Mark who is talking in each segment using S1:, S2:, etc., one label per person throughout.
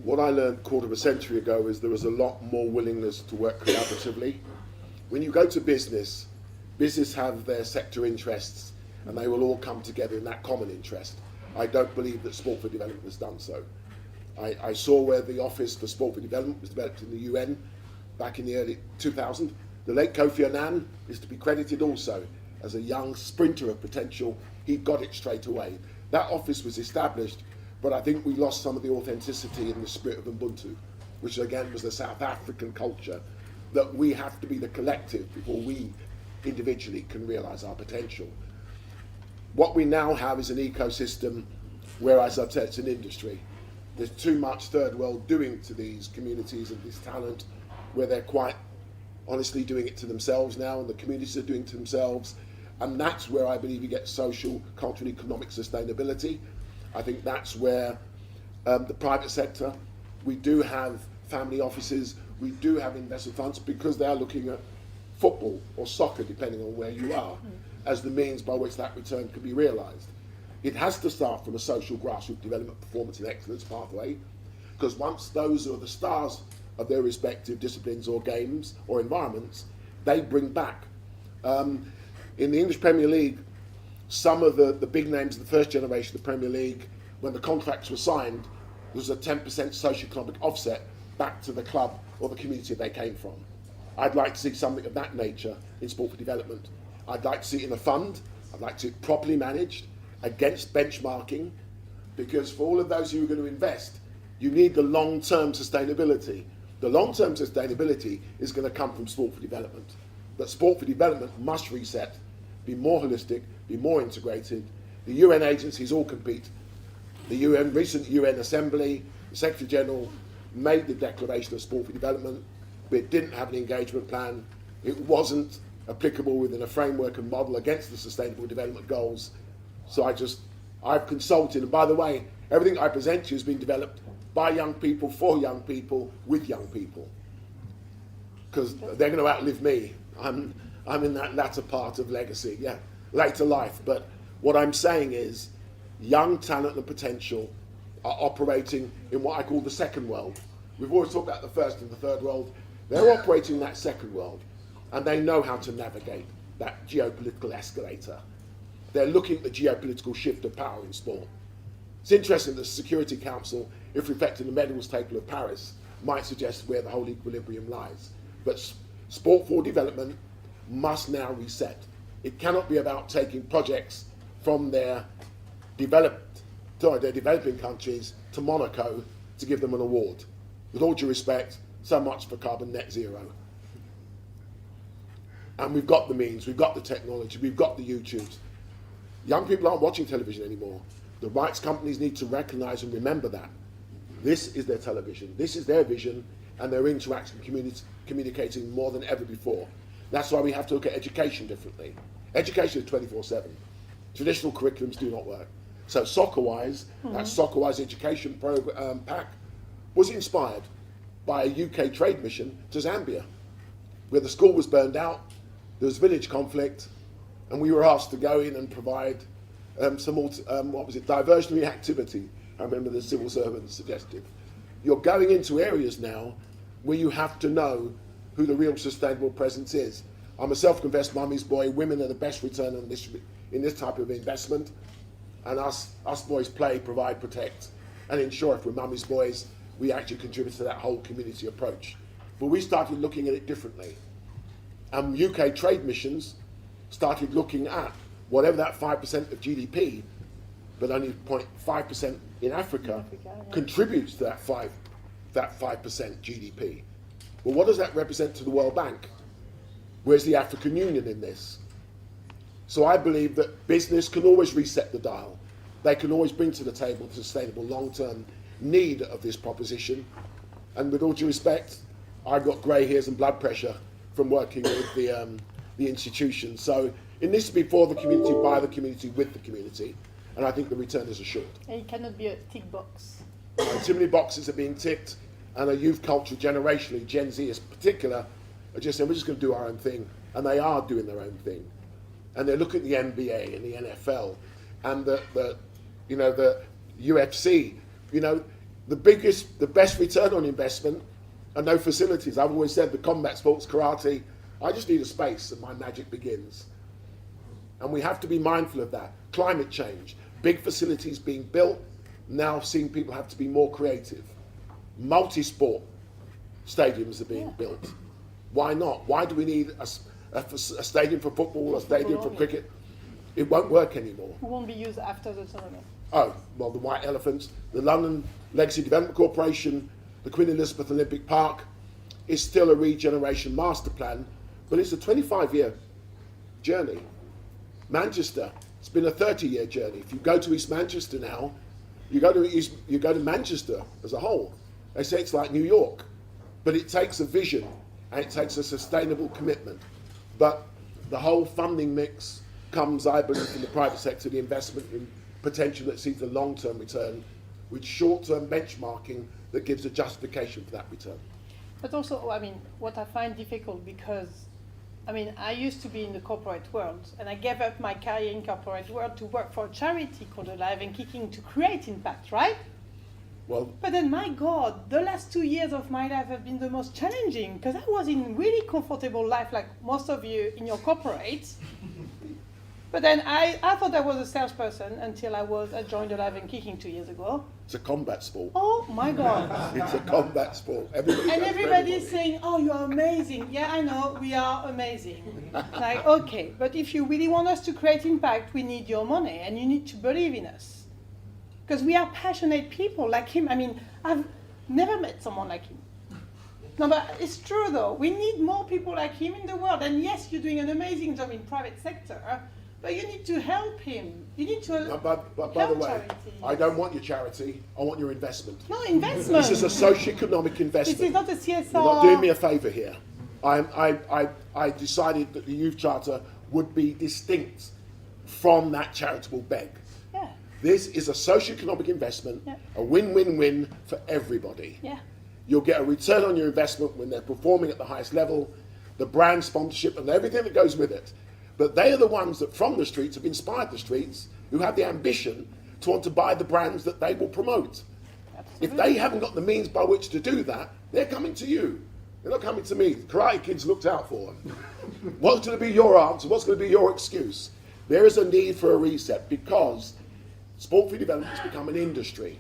S1: What I learned a quarter of a century ago is there was a lot more willingness to work collaboratively. When you go to business, business have their sector interests and they will all come together in that common interest. I don't believe that Sport for Development has done so. I saw where the Office for Sport for Development was developed in the UN back in the early 2000. The late Kofi Annan is to be credited also as a young sprinter of potential. He got it straight away. That office was established, but I think we lost some of the authenticity in the spirit of Ubuntu, which again was the South African culture, that we have to be the collective before we individually can realise our potential. What we now have is an ecosystem where, as I've said, it's an industry. There's too much third world doing to these communities and this talent, where they're quite honestly doing it to themselves now, and the communities are doing it to themselves. And that's where I believe you get social, cultural, economic sustainability. I think that's where the private sector, we do have family offices, we do have investment funds, because they are looking at football or soccer, depending on where you are, as the means by which that return can be realised. It has to start from a social grassroots development, performance and excellence pathway, because once those are the stars of their respective disciplines or games or environments, they bring back. In the English Premier League, some of the big names of the first generation of the Premier League, when the contracts were signed, there was a 10% socio-economic offset back to the club or the community they came from. I'd like to see something of that nature in Sport for Development. I'd like to see it in a fund. I'd like to see it properly managed, against benchmarking, because for all of those who are going to invest, you need the long-term sustainability. The long-term sustainability is going to come from Sport for Development. But Sport for Development must reset, be more holistic, be more integrated. The UN agencies all compete. The recent UN Assembly, the Secretary General made the declaration of Sport for Development, but it didn't have an engagement plan. It wasn't applicable within a framework and model against the Sustainable Development Goals. So I've consulted, and by the way, everything I present to you has been developed by young people, for young people, with young people, because they're going to outlive me. I'm in that latter part of legacy, later life. But what I'm saying is, young talent and potential are operating in what I call the second world. We've always talked about the first and the third world. They're operating in that second world, and they know how to navigate that geopolitical escalator. They're looking at the geopolitical shift of power in sport. It's interesting that the Security Council, if reflected in the medals table of Paris, might suggest where the whole equilibrium lies. But Sport for Development must now reset. It cannot be about taking projects from their developing countries to Monaco to give them an award. With all due respect, so much for carbon net zero. And we've got the means, we've got the technology, we've got the YouTubes. Young people aren't watching television anymore. The rights companies need to recognise and remember that. This is their television, this is their vision, and they're interacting, communicating more than ever before. That's why we have to look at education differently. Education is 24/7. Traditional curriculums do not work. So soccer-wise, that soccer-wise education program pack was inspired by a UK trade mission to Zambia, where the school was burned out, there was village conflict, and we were asked to go in and provide diversionary activity. I remember the civil servant suggested. You're going into areas now where you have to know who the real sustainable presence is. I'm a self-confessed mummy's boy. Women are the best return on this in this type of investment, and us boys play, provide, protect, and ensure if we're mummy's boys, we actually contribute to that whole community approach. But we started looking at it differently. UK trade missions started looking at whatever that 5% of GDP, but only 0.5% in Africa, contributes to that 5% GDP. Well, what does that represent to the World Bank? Where's the African Union in this? So I believe that business can always reset the dial. They can always bring to the table the sustainable long-term need of this proposition. And with all due respect, I've got grey hairs and blood pressure from working with the institution. So it needs to be for the community, by the community, with the community. And I think the return is assured.
S2: And it cannot be a tick box.
S1: Too many boxes are being ticked, and a youth culture generationally, Gen Z in particular, are just saying, we're just going to do our own thing. And they are doing their own thing. And they're looking at the NBA and the NFL and the UFC. You know, the best return on investment are no facilities. I've always said the combat sports, karate, I just need a space and my magic begins. And we have to be mindful of that. Climate change, big facilities being built, now seeing people have to be more creative. Multi-sport stadiums are being built. Why not? Why do we need a stadium for football, a stadium for cricket? It won't work anymore.
S2: It won't be used after the tournament.
S1: Oh, well, the White Elephants, the London Legacy Development Corporation, the Queen Elizabeth Olympic Park is still a regeneration master plan, but it's a 25-year journey. Manchester, it's been a 30-year journey. If you go to East Manchester now, you go to Manchester as a whole. They say it's like New York, but it takes a vision and it takes a sustainable commitment. But the whole funding mix comes, I believe, from the private sector, the investment in potential that sees a long-term return with short-term benchmarking that gives a justification for that return.
S2: But also, I mean, what I find difficult because, I mean, I used to be in the corporate world and I gave up my career in corporate world to work for a charity called Alive and Kicking to create impact, right?
S1: Well,
S2: but then, my God, the last 2 years of my life have been the most challenging because I was in really comfortable life like most of you in your corporates. But then I thought I was a salesperson until I joined Alive and Kicking 2 years ago.
S1: it's a combat sport.
S2: Oh my God.
S1: It's a combat sport.
S2: Everybody's saying, oh, you're amazing. Yeah, I know, we are amazing. Like, okay, but if you really want us to create impact, we need your money and you need to believe in us. Because we are passionate people like him. I mean, I've never met someone like him. No, but it's true though. We need more people like him in the world. And yes, you're doing an amazing job in private sector, but you need to help him. You need to
S1: but by the way,
S2: charities.
S1: I don't want your charity. I want your investment.
S2: No, investment.
S1: This is a socio-economic investment.
S2: This is not a CSR.
S1: You're not doing me a favour here. I decided that the youth charter would be distinct from that charitable beg.
S2: Yeah.
S1: This is a socio-economic investment, a win-win-win for everybody.
S2: Yeah.
S1: You'll get a return on your investment when they're performing at the highest level, the brand sponsorship and everything that goes with it. But they are the ones that from the streets have inspired the streets, who have the ambition to want to buy the brands that they will promote.
S2: Absolutely.
S1: If they haven't got the means by which to do that, they're coming to you. They're not coming to me. The Karate Kids looked out for them. What's going to be your answer? What's going to be your excuse? There is a need for a reset because sport for development has become an industry.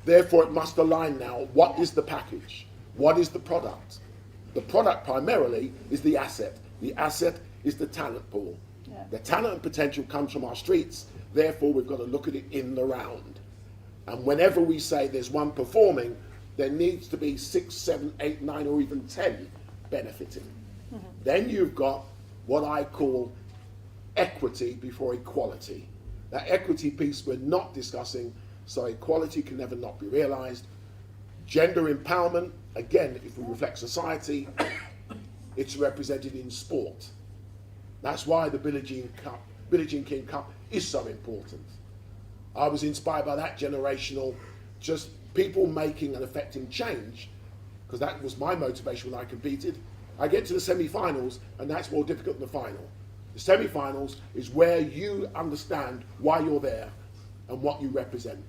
S1: Therefore, it must align now. What is the package? What is the product? The product primarily is the asset. The asset is the talent pool.
S2: Yeah.
S1: The talent and potential comes from our streets. Therefore, we've got to look at it in the round. And whenever we say there's one performing, there needs to be 6, 7, 8, 9, or even 10 benefiting. Mm-hmm. Then you've got what I call equity before equality. That equity piece we're not discussing, so equality can never not be realized. Gender empowerment, again, if we reflect society, it's represented in sport. That's why the Billie Jean King Cup is so important. I was inspired by that generational, just people making and affecting change, because that was my motivation when I competed. I get to the semi-finals, and that's more difficult than the final. The semi-finals is where you understand why you're there and what you represent.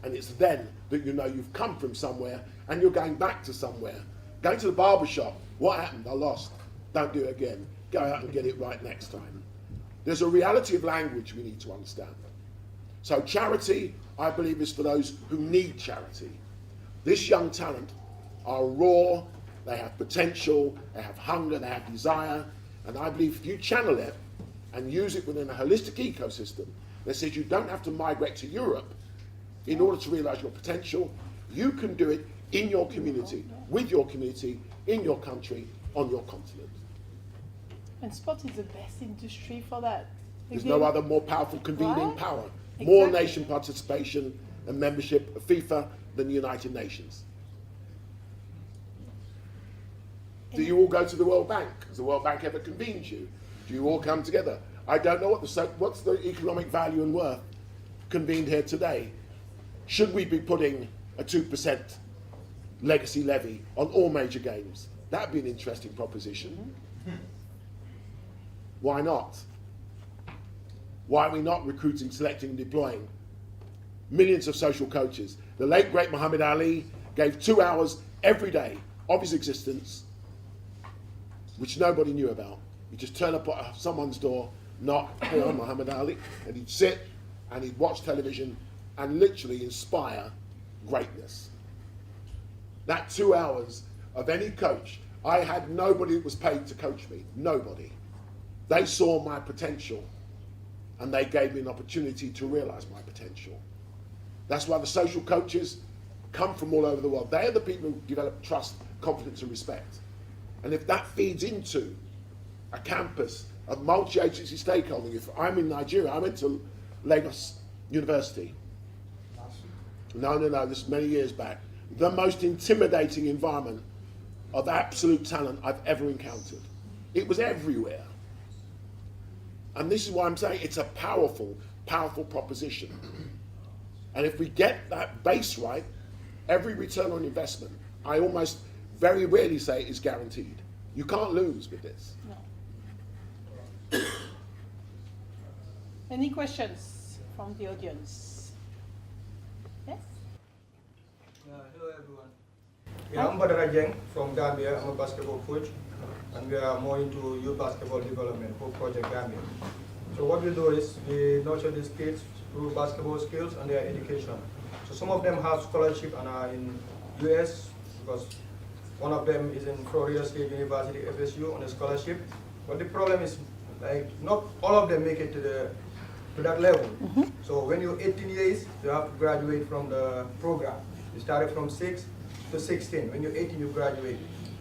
S1: And it's then that you know you've come from somewhere and you're going back to somewhere. Going to the barber shop, what happened? I lost. Don't do it again. Go out and get it right next time. There's a reality of language we need to understand. So charity, I believe, is for those who need charity. This young talent are raw, they have potential, they have hunger, they have desire, and I believe if you channel it and use it within a holistic ecosystem that says you don't have to migrate to Europe in order to realize your potential, you can do it in your community, with your community, in your country, on your continent.
S2: And sport is the best industry for that.
S1: There's no other more powerful convening
S2: Right?
S1: power,
S2: Exactly.
S1: more nation participation and membership of FIFA than the United Nations. Do you all go to the World Bank? Has the World Bank ever convened you? Do you all come together? I don't know what's the economic value and worth convened here today. Should we be putting a 2% legacy levy on all major games? That'd be an interesting proposition. Why not? Why are we not recruiting, selecting, and deploying millions of social coaches. The late great Muhammad Ali gave 2 hours every day of his existence, which nobody knew about. He'd just turn up at someone's door, knock, hey, I'm Muhammad Ali, and he'd sit and he'd watch television and literally inspire greatness. That 2 hours of any coach, I had nobody that was paid to coach me, nobody. They saw my potential and they gave me an opportunity to realize my potential. That's why the social coaches come from all over the world. They are the people who develop trust, confidence and respect. And if that feeds into a campus of multi-agency stakeholding, if I'm in Nigeria, I went to Lagos University. No, this is many years back. The most intimidating environment of absolute talent I've ever encountered. It was everywhere. And this is why I'm saying it's a powerful, powerful proposition. And if we get that base right, every return on investment, I almost very rarely say is guaranteed. You can't lose with this.
S2: No. Any questions from the audience? Yes?
S3: Hello everyone. Yeah, I'm Badara Jeng from Gambia. I'm a basketball coach and we are more into youth basketball development for Project Gambia. So what we do is we nurture these kids through basketball skills and their education. So some of them have scholarship and are in US because one of them is in Florida State University, FSU, on a scholarship. But the problem is, like, not all of them make it to that level. So when you're 18 years, you have to graduate from the program. You started from 6 to 16. When you're 18, you graduate.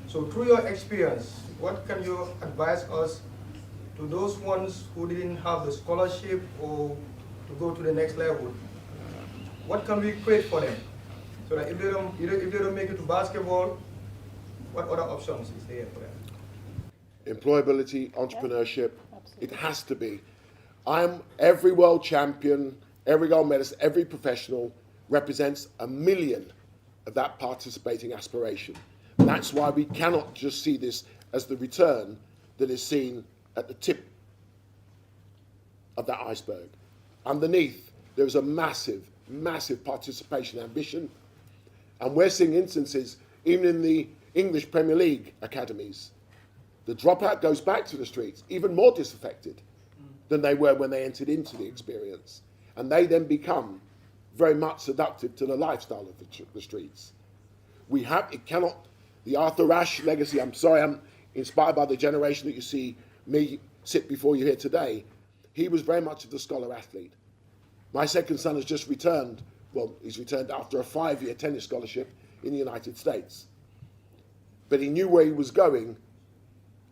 S3: So through your experience, what can you advise us to those ones who didn't have the scholarship or to go to the next level? What can we create for them? So that if they don't make it to basketball, what other options is there for them?
S1: Employability, entrepreneurship, it has to be. I'm every world champion, every gold medalist, every professional represents 1 million of that participating aspiration. That's why we cannot just see this as the return that is seen at the tip of that iceberg. Underneath, there is a massive, massive participation ambition. And we're seeing instances, even in the English Premier League academies, the dropout goes back to the streets, even more disaffected than they were when they entered into the experience. And they then become very much seductive to the lifestyle of the streets. The Arthur Ashe legacy, I'm sorry, I'm inspired by the generation that you see me sit before you here today. He was very much of the scholar athlete. My second son has just returned, he's returned after a 5-year tennis scholarship in the United States. But he knew where he was going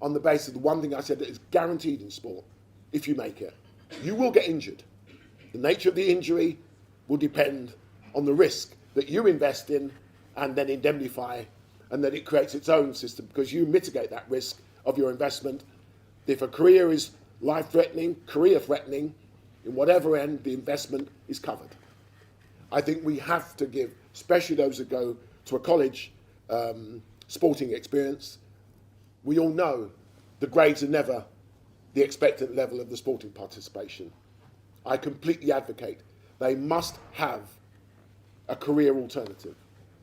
S1: on the basis of the one thing I said that is guaranteed in sport. If you make it, you will get injured. The nature of the injury will depend on the risk that you invest in and then indemnify, and then it creates its own system because you mitigate that risk of your investment. If a career is life-threatening, career-threatening, in whatever end, the investment is covered. I think we have to give, especially those that go to a college sporting experience, we all know the grades are never the expectant level of the sporting participation. I completely advocate they must have a career alternative.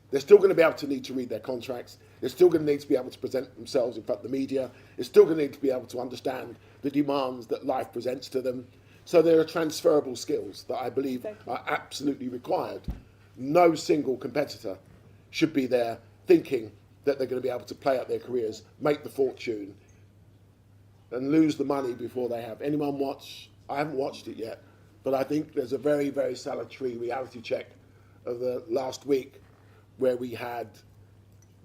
S1: They're still going to be able to need to read their contracts. They're still going to need to be able to present themselves in front of the media. They're still going to need to be able to understand the demands that life presents to them. So there are transferable skills that I believe are absolutely required. No single competitor should be there thinking that they're going to be able to play out their careers, make the fortune, and lose the money before they have. Anyone watch? I haven't watched it yet, but I think there's a very, very salutary reality check of the last week where we had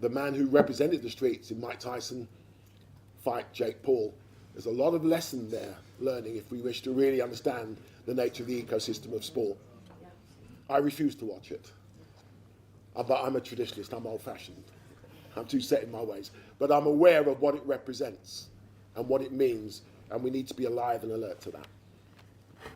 S1: the man who represented the streets in Mike Tyson fight Jake Paul. There's a lot of lesson there learning if we wish to really understand the nature of the ecosystem of sport. I refuse to watch it. But I'm a traditionalist, I'm old-fashioned. I'm too set in my ways. But I'm aware of what it represents and what it means, and we need to be alive and alert to that.